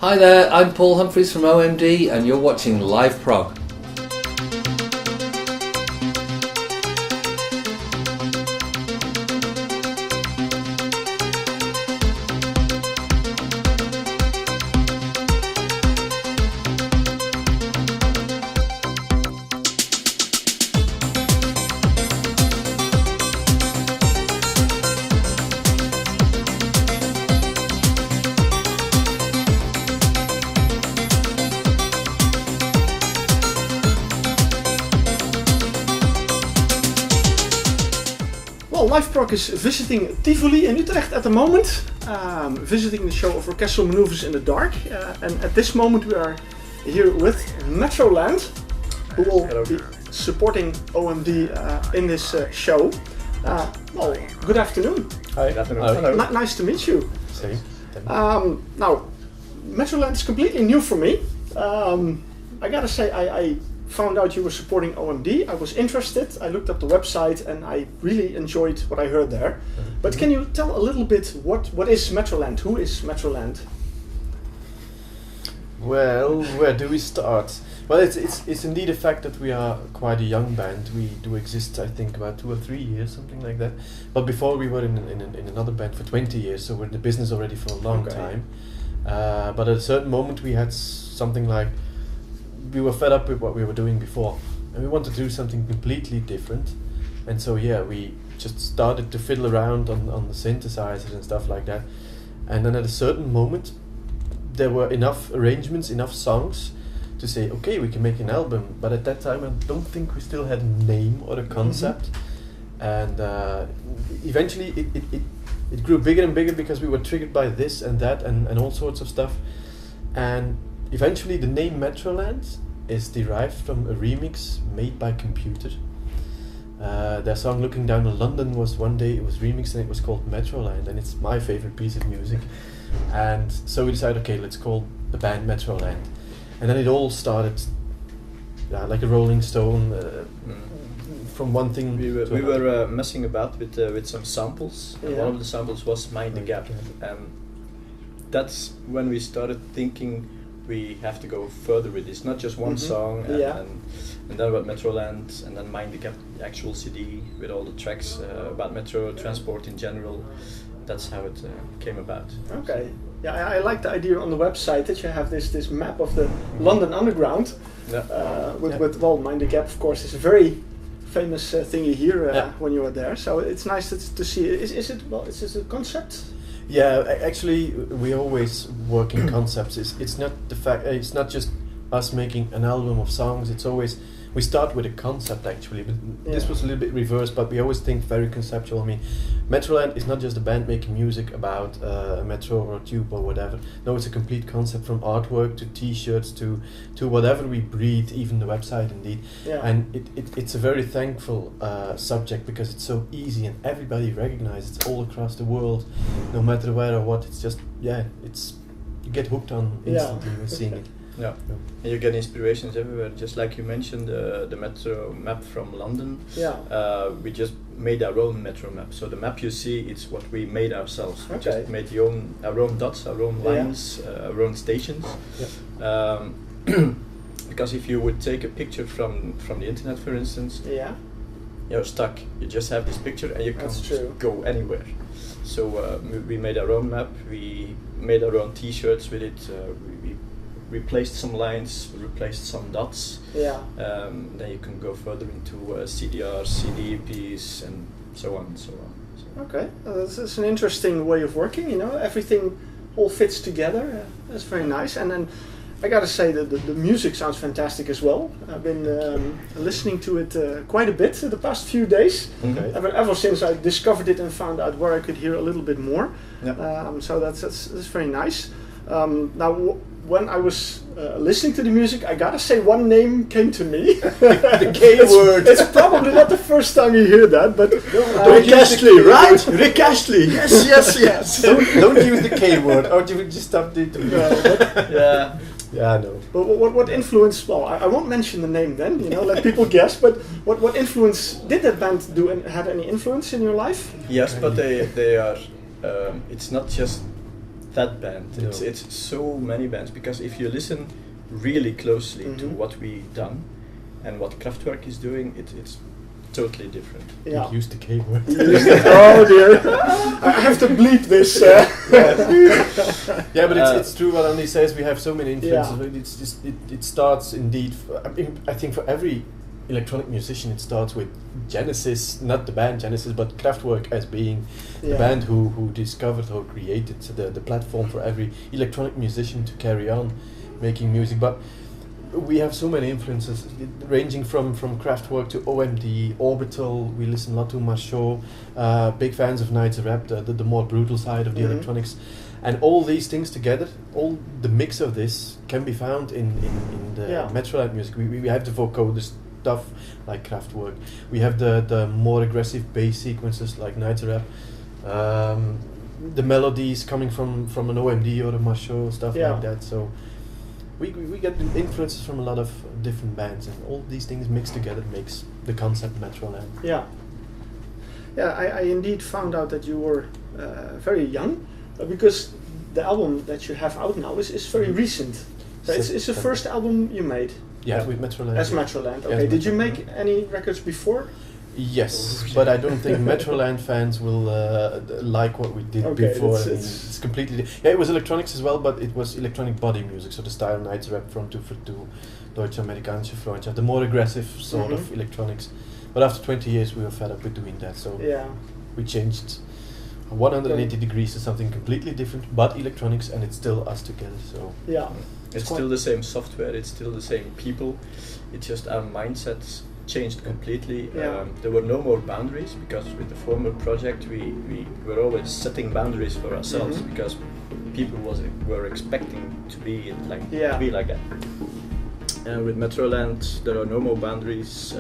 Hi there, I'm Paul Humphreys from OMD and you're watching Live Prog. Liveprog is visiting Tivoli in Utrecht at the moment, visiting the show of Orchestral Manoeuvres in the Dark, and at this moment we are here with Metroland, who will be supporting OMD in this show. Well, good afternoon. Hi. Good afternoon. Hello. Nice to meet you. Same. Now, Metroland is completely new for me. I gotta say, I found out you were supporting OMD. I was interested. I looked up the website and I really enjoyed what I heard there. But can you tell a little bit what is Metroland? Who is Metroland? Well, where do we start? Well, it's indeed a fact that we are quite a young band. We do exist, I think, about 2 or 3 years, something like that. But before we were in another band for 20 years, so we're in the business already for a long time. But at a certain moment we had something like, we were fed up with what we were doing before and we wanted to do something completely different, and so we just started to fiddle around on the synthesizers and stuff like that, and then at a certain moment there were enough arrangements, enough songs to say, okay, we can make an album. But at that time I don't think we still had a name or a concept. And eventually it grew bigger and bigger because we were triggered by this and that and all sorts of stuff. And eventually the name Metroland is derived from a remix made by Computer. Their song Looking Down on London was one day, it was remixed and it was called Metroland, and it's my favorite piece of music. And so we decided, okay, let's call the band Metroland. And then it all started like a rolling stone, from one thing we were messing about with some samples, and one of the samples was Mind the Gap. That's when we started thinking we have to go further with this, not just one song, and then about Metroland, and then Mind the Gap, the actual CD with all the tracks about metro transport in general. That's how it came about. Okay. Yeah, I like the idea on the website that you have this map of the London Underground. With Mind the Gap, of course, is a very famous thing you hear when you are there. So it's nice to see. Is it a concept? Yeah, actually, we always work in concepts. It's not the fact. It's not just us making an album of songs. It's always, we start with a concept actually. But this was a little bit reversed. But we always think very conceptual. I mean, Metroland is not just a band making music about a metro or a tube or whatever. No, it's a complete concept, from artwork to T-shirts to whatever we breathe, even the website indeed. Yeah. And it's a very thankful subject because it's so easy and everybody recognizes it all across the world, no matter where or what. It's just you get hooked on instantly with seeing it. Yeah, and you get inspirations everywhere. Just like you mentioned, the metro map from London. We just made our own metro map. So the map you see, it's what we made ourselves. We just made our own dots, our own lines, our own stations. Because if you would take a picture from the internet, for instance, you're stuck. You just have this picture and you can't go anywhere. So we made our own map. We made our own T-shirts with it. We replaced some lines, replaced some dots. Then you can go further into CDR, CD EPs, and so on and so on. So. Okay, that's an interesting way of working. You know, everything all fits together. That's very nice. And then I gotta say that the music sounds fantastic as well. I've been listening to it quite a bit the past few days. Ever since I discovered it and found out where I could hear a little bit more. So that's very nice. Now, when I was listening to the music, I gotta say one name came to me. The K word. It's probably not the first time you hear that, but Rick Astley, right? Rick Astley. Yes. Don't use the K word, or you will just stop it. Yeah, I know. But what influence? Well, I won't mention the name then. You know, let people guess. But what influence did that band do? And had any influence in your life? Yes, but they are. It's not just that band. No. It's so many bands, because if you listen really closely to what we done and what Kraftwerk is doing, it's totally different. Yeah. You used the K word. Oh dear, I have to bleep this. Yeah, but it's true what Andy says. We have so many influences. But it's just it starts indeed. I think for every electronic musician, it starts with Genesis, not the band Genesis, but Kraftwerk as being the band who discovered or created the platform for every electronic musician to carry on making music. But we have so many influences, ranging from Kraftwerk to OMD, Orbital. We listen a lot to Marchot. Big fans of Nights of Rap, the more brutal side of the electronics. And all these things together, all the mix of this can be found in the Metroland music. We have the vocoder stuff like Kraftwerk. We have the more aggressive bass sequences like Nights of Rap. The melodies coming from an OMD or a Marchot, stuff like that. So we get influences from a lot of different bands, and all these things mixed together makes the concept Metroland. Yeah. I indeed found out that you were very young, because the album that you have out now is very recent. So it's the first album you made. Yeah, with Metroland. As Metroland. Okay. Did you make any records before? Yes, but I don't think Metroland fans will like what we did before. It's completely. It was electronics as well, but it was electronic body music, so the style Nights Rap from 2 for 2, Deutsche Amerikanische Freundschaft, the more aggressive sort of electronics. But after 20 years, we were fed up with doing that, so we changed 180 degrees to something completely different, but electronics, and it's still us together. So it's still the same software, it's still the same people. It's just our mindsets changed completely. There were no more boundaries, because with the former project we were always setting boundaries for ourselves, because people were expecting to be like that. And with Metroland there are no more boundaries.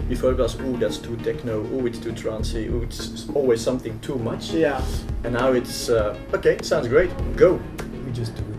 Before it was, that's too techno, it's too trancey, it's always something too much. And now it's okay, sounds great, go. We just do it.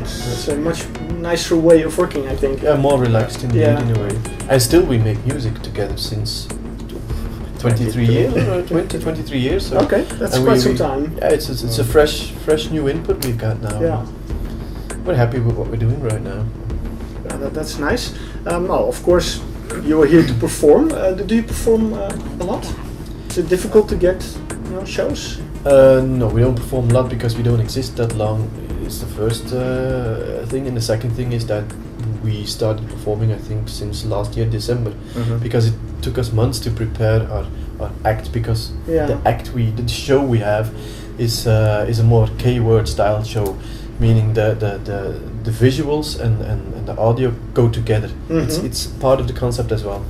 It's a much nicer way of working, I think. Yeah, more relaxed in a way. And still we make music together since 23 years. 23 years. So okay, that's quite some time. Yeah, it's a fresh new input we've got now. Yeah. We're happy with what we're doing right now. That's nice. Of course, you are here to perform. Do you perform a lot? Is it difficult to get shows? No, we don't perform a lot because we don't exist that long. It's the first thing, and the second thing is that we started performing, I think, since last year December, because it took us months to prepare our act, because the show we have is a more K-word style show, meaning the visuals and the audio go together. It's part of the concept as well.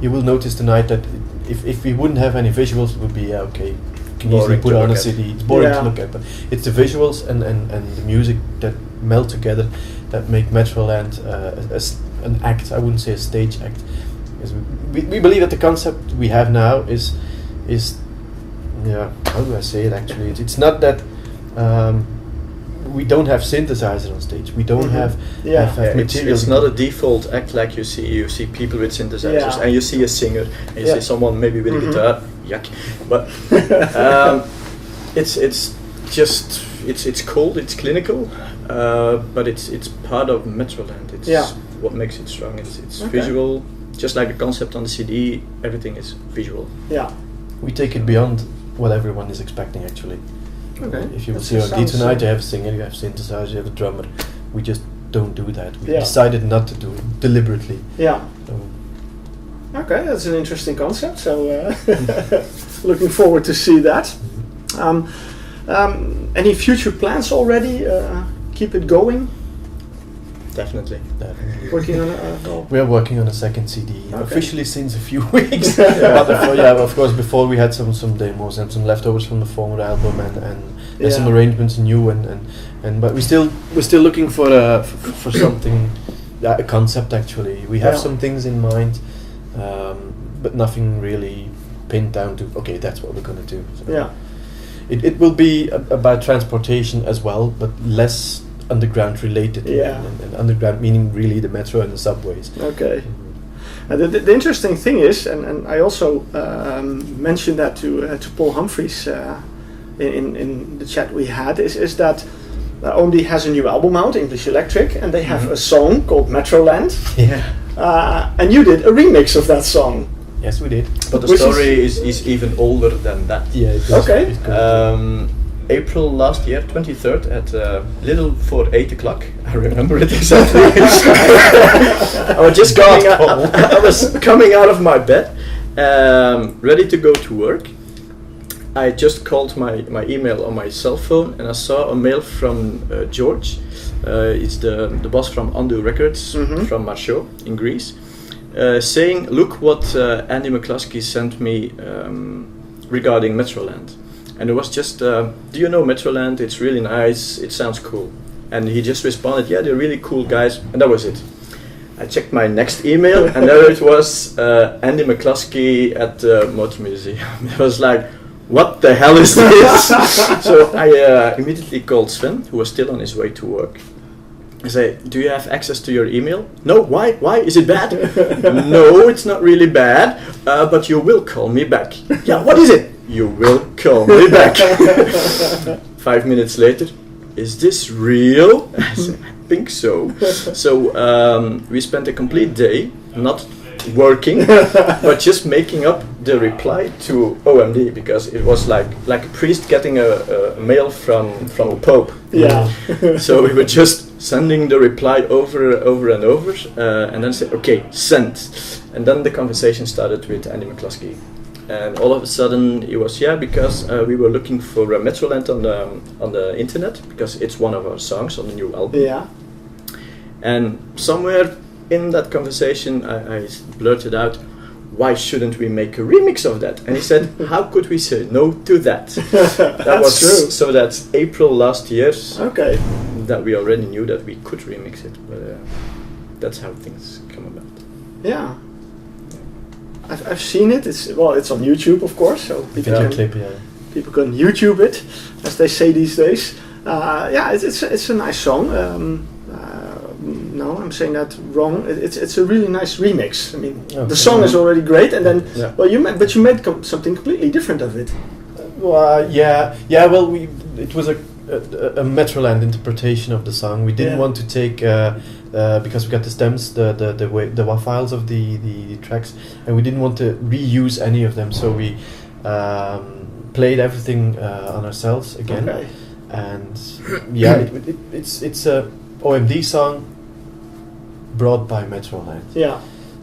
You will notice tonight that if we wouldn't have any visuals, it would be okay. Can easily put on a CD. It's boring to look at, but it's the visuals and the music that meld together that make Metroland an act. I wouldn't say a stage act. We believe that the concept we have now is how do I say it actually? It's not that we don't have synthesizer on stage. We don't have material. It's not a default act like you see. You see people with synthesizers, and you see a singer, and you see someone maybe with a guitar. Yuck! But it's just it's cold. It's clinical, but it's part of Metroland. It's what makes it strong. It's visual, just like the concept on the CD. Everything is visual. We take it beyond what everyone is expecting actually. Okay. If you will see OMD tonight, you have a singer, you have synthesizer, you have a drummer. We just don't do that. We decided not to do it deliberately. Okay, that's an interesting concept. So looking forward to see that. Any future plans already? Keep it going? Definitely. Working on a We are working on a second CD, Okay. officially since a few weeks. But of course, before we had some demos and some leftovers from the former album, and some arrangements new, and but we're still looking for something, a concept actually. We have some things in mind, but nothing really pinned down to. Okay, that's what we're gonna do. So it will be about transportation as well, but less underground related, and underground meaning really the metro and the subways. Okay. The interesting thing is, and I also mentioned that to Paul Humphreys in the chat we had, is that OMD has a new album out, English Electric, and they have a song called Metroland. And you did a remix of that song. Yes, we did. But the story is even older than that. Yeah. Okay. April last year, 23rd, at little for 8 o'clock. I remember it exactly. I was coming out of my bed, ready to go to work. I just called my email on my cell phone, and I saw a mail from George. It's the boss from Undo Records from Marceau in Greece, saying, "Look what Andy McCluskey sent me regarding Metroland." And it was just, do you know Metroland? It's really nice, it sounds cool. And he just responded, yeah, they're really cool guys, and that was it. I checked my next email, and there it was, Andy McCluskey at the Motor Museum. It was like, what the hell is this? So I immediately called Sven, who was still on his way to work. I say, do you have access to your email? No, why? Why? Is it bad? No, it's not really bad, but you will call me back. Yeah, what is it? You will call me back. 5 minutes later, is this real? I said, I think so. So we spent a complete day not working, but just making up the reply to OMD, because it was like a priest getting a mail from a pope. Yeah. So we were just sending the reply over and over, and then say, okay, send. And then the conversation started with Andy McCluskey. And all of a sudden it was because we were looking for Metroland on the internet, because it's one of our songs on the new album. Yeah. And somewhere in that conversation I blurted out, why shouldn't we make a remix of that? And he said, how could we say no to that? That was true. So that's April last year. Okay. That we already knew that we could remix it, but that's how things come about. Yeah. I've seen it. It's on YouTube, of course, so people can YouTube it, as they say these days. It's a nice song. No, I'm saying that wrong. It's a really nice remix. I mean, the song is already great, and then you made something completely different of it. Well, it was a Metroland interpretation of the song. We didn't want to take because we got the stems, the WAV files of the tracks, and we didn't want to reuse any of them. So we played everything on ourselves again. Okay. And it's a OMD song brought by Metroland. Yeah.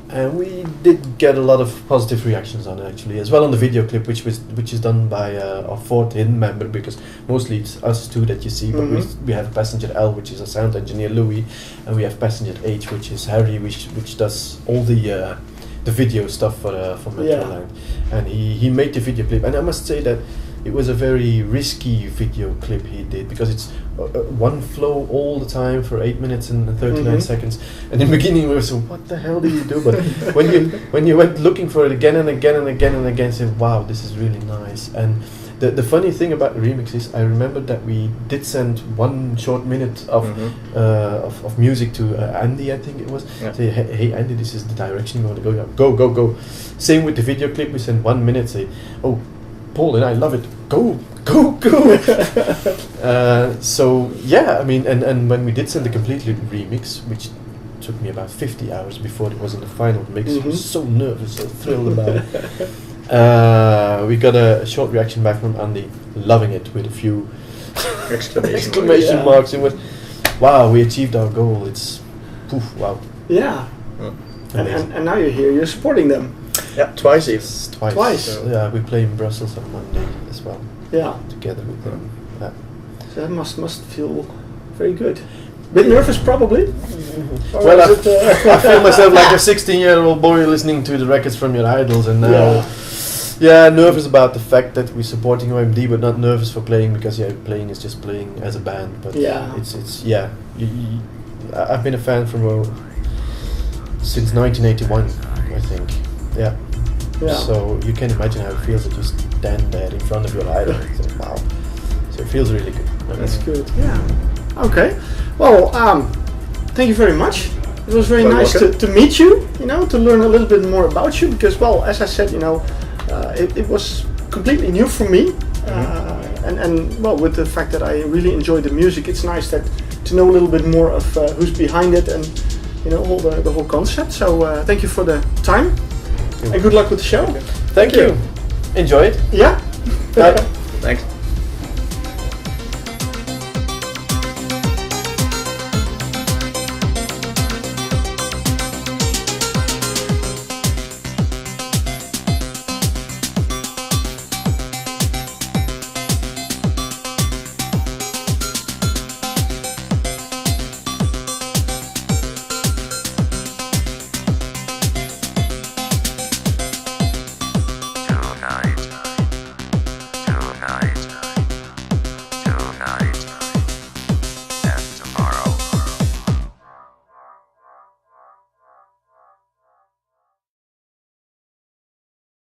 And we did get a lot of positive reactions on it, actually, as well on the video clip, which is done by our fourth hidden member, because mostly it's us two that you see, but we have Passenger L, which is a sound engineer, Louis, and we have Passenger H, which is Harry, which does all the video stuff for Metroland. And he made the video clip, and I must say that it was a very risky video clip he did, because it's one flow all the time for 8 minutes and 39 seconds. And in the beginning we were so, what the hell did you do? But when you went looking for it again and again and again and again, said, wow, this is really nice. And the funny thing about the remix is, I remember that we did send 1 short minute of music to Andy, I think it was. Say, hey Andy, this is the direction you want to go. Go. Same with the video clip. We sent 1 minute. Say, oh, Paul and I love it. Go. So yeah, I mean, and when we did send the complete remix, which took me about 50 hours before it was in the final mix, I was so nervous, so thrilled about it. We got a short reaction back from Andy, loving it, with a few exclamation marks. It was, wow, we achieved our goal. It's poof, wow. Yeah. And now you're here. You're supporting them. Yeah, twice. Twice. So, we play in Brussels on Monday as well. Yeah. Together with them. Yeah. So that must feel very good. Bit nervous, probably. Well, I feel myself like a 16-year-old boy listening to the records from your idols, and now, nervous about the fact that we're supporting OMD, but not nervous for playing because playing is just playing as a band. But I've been a fan from since 1981, I think. Yeah. So you can imagine how it feels that you stand there in front of your idol. So, wow. So it feels really good. That's good. Yeah. Okay. Well, thank you very much. It was very nice to meet you. To learn a little bit more about you because, well, as I said, it was completely new for me. And well, with the fact that I really enjoy the music, it's nice to know a little bit more of who's behind it and all the whole concept. So thank you for the time. And good luck with the show. Thank you. Enjoy it. Yeah. Bye. Thanks. Tonight.